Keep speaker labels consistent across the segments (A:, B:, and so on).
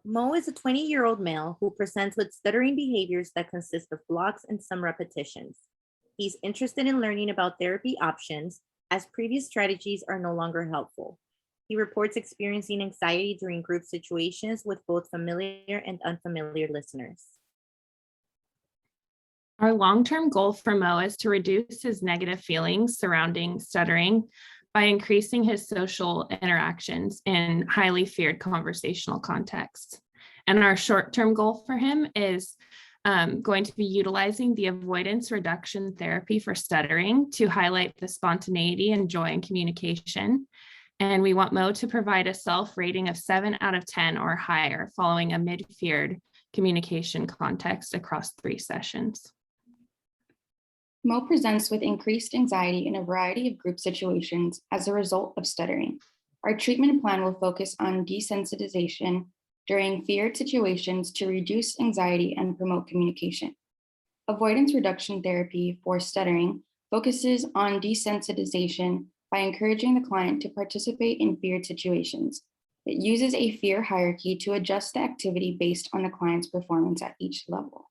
A: Mo is a 20-year-old male who presents with stuttering behaviors that consist of blocks and some repetitions. He's interested in learning about therapy options as previous strategies are no longer helpful. He reports experiencing anxiety during group situations with both familiar and unfamiliar listeners.
B: Our long-term goal for Mo is to reduce his negative feelings surrounding stuttering by increasing his social interactions in highly feared conversational contexts. And our short-term goal for him is going to be utilizing the avoidance reduction therapy for stuttering to highlight the spontaneity and joy in communication. And we want Mo to provide a self-rating of 7 out of 10 or higher following a mid-feared communication context across 3 sessions.
C: Mo presents with increased anxiety in a variety of group situations as a result of stuttering. Our treatment plan will focus on desensitization during feared situations to reduce anxiety and promote communication. Avoidance reduction therapy for stuttering focuses on desensitization by encouraging the client to participate in feared situations. It uses a fear hierarchy to adjust the activity based on the client's performance at each level.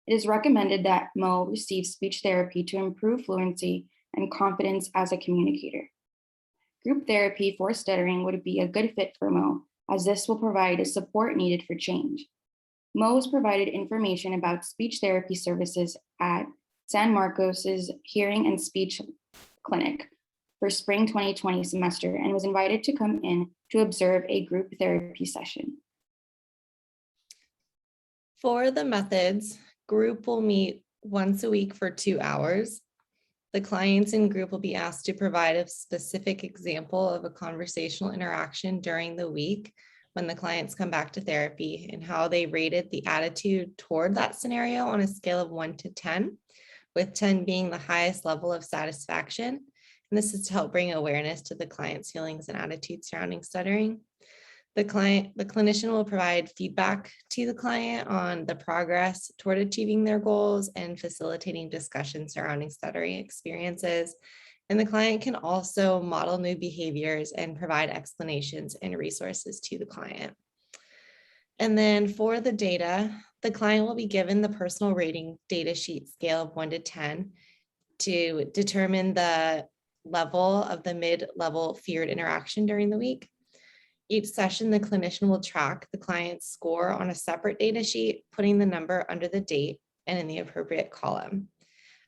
C: It is recommended that Mo receive speech therapy to improve fluency and confidence as a communicator. Group therapy for stuttering would be a good fit for Mo, as this will provide a support needed for change. Mo was provided information about speech therapy services at San Marcos's Hearing and Speech Clinic for spring 2020 semester and was invited to come in to observe a group therapy session.
D: For the methods, group will meet once a week for 2 hours. The clients in group will be asked to provide a specific example of a conversational interaction during the week when the clients come back to therapy and how they rated the attitude toward that scenario on a scale of 1 to 10, with 10 being the highest level of satisfaction. And this is to help bring awareness to the client's feelings and attitudes surrounding stuttering. The clinician will provide feedback to the client on the progress toward achieving their goals and facilitating discussion surrounding stuttering experiences. And the client can also model new behaviors and provide explanations and resources to the client. And then for the data, the client will be given the personal rating data sheet scale of 1 to 10 to determine the level of the mid-level feared interaction during the week. Each session, the clinician will track the client's score on a separate data sheet, putting the number under the date and in the appropriate column.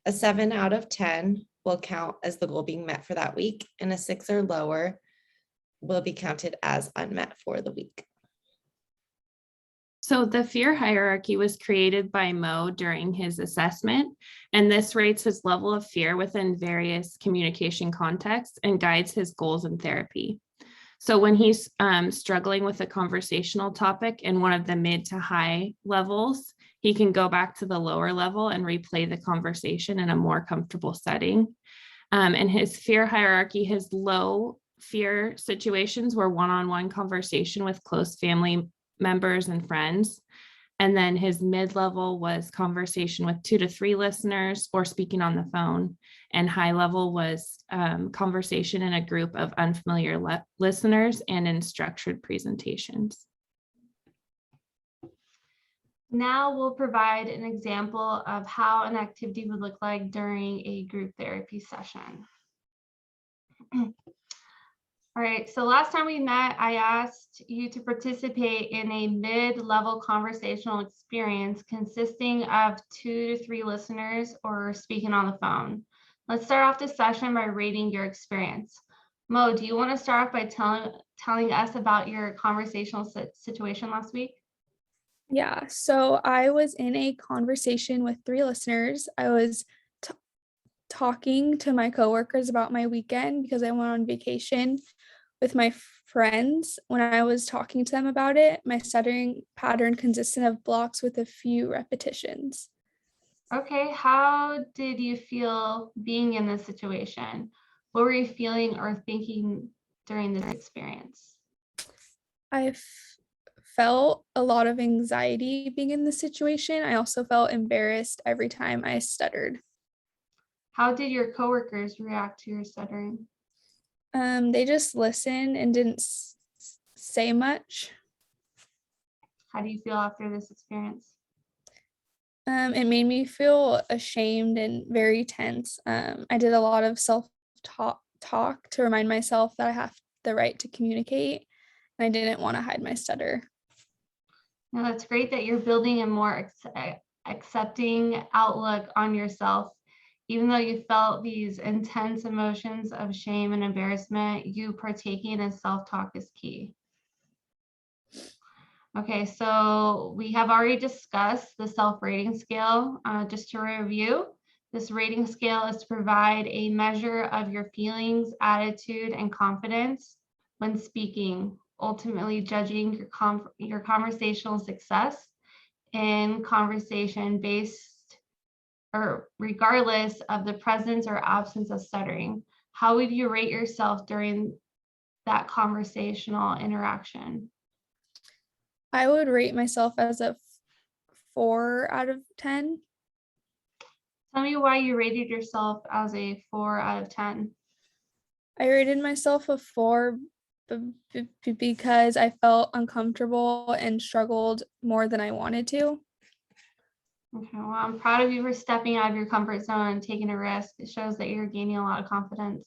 D: A 7 out of 10 will count as the goal being met for that week, and a 6 or lower will be counted as unmet for the week.
B: So the fear hierarchy was created by Mo during his assessment, and this rates his level of fear within various communication contexts and guides his goals in therapy. So when he's struggling with a conversational topic in one of the mid to high levels, he can go back to the lower level and replay the conversation in a more comfortable setting. And his fear hierarchy, his low fear situations were one-on-one conversation with close family members and friends. And then his mid-level was conversation with 2 to 3 listeners or speaking on the phone. And high level was conversation in a group of unfamiliar listeners and in structured presentations.
E: Now we'll provide an example of how an activity would look like during a group therapy session. All right, so last time we met, I asked you to participate in a mid-level conversational experience consisting of 2 to 3 listeners or speaking on the phone. Let's start off this session by rating your experience. Mo, do you want to start off by telling us about your conversational situation last week?
F: Yeah, so I was in a conversation with 3 listeners. I was talking to my coworkers about my weekend because I went on vacation with my friends. When I was talking to them about it, my stuttering pattern consisted of blocks with a few repetitions.
E: Okay, how did you feel being in this situation? What were you feeling or thinking during this experience?
F: I felt a lot of anxiety being in this situation. I also felt embarrassed every time I stuttered.
E: How did your coworkers react to your stuttering?
F: They just listened and didn't say much.
E: How do you feel after this experience?
F: It made me feel ashamed and very tense. I did a lot of self-talk to remind myself that I have the right to communicate, and I didn't want to hide my stutter.
E: Now, that's great that you're building a more accepting outlook on yourself. Even though you felt these intense emotions of shame and embarrassment, you partaking in self-talk is key. Okay, so we have already discussed the self-rating scale. Just to review, this rating scale is to provide a measure of your feelings, attitude, and confidence when speaking, ultimately judging your conversational success in conversation based or regardless of the presence or absence of stuttering. How would you rate yourself during that conversational interaction?
F: I would rate myself as a 4 out of 10.
E: Tell me why you rated yourself as a 4 out of 10.
F: I rated myself a 4 because I felt uncomfortable and struggled more than I wanted to.
E: Okay, well, I'm proud of you for stepping out of your comfort zone and taking a risk. It shows that you're gaining a lot of confidence.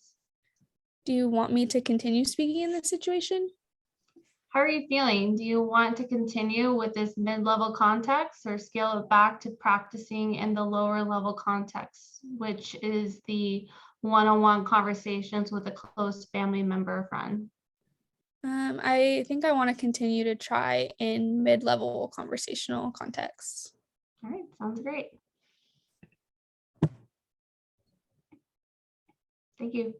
F: Do you want me to continue speaking in this situation?
E: How are you feeling? Do you want to continue with this mid-level context or scale it back to practicing in the lower level context, which is the one-on-one conversations with a close family member or friend?
F: I think I want to continue to try in mid-level conversational contexts.
E: All right, sounds great. Thank you.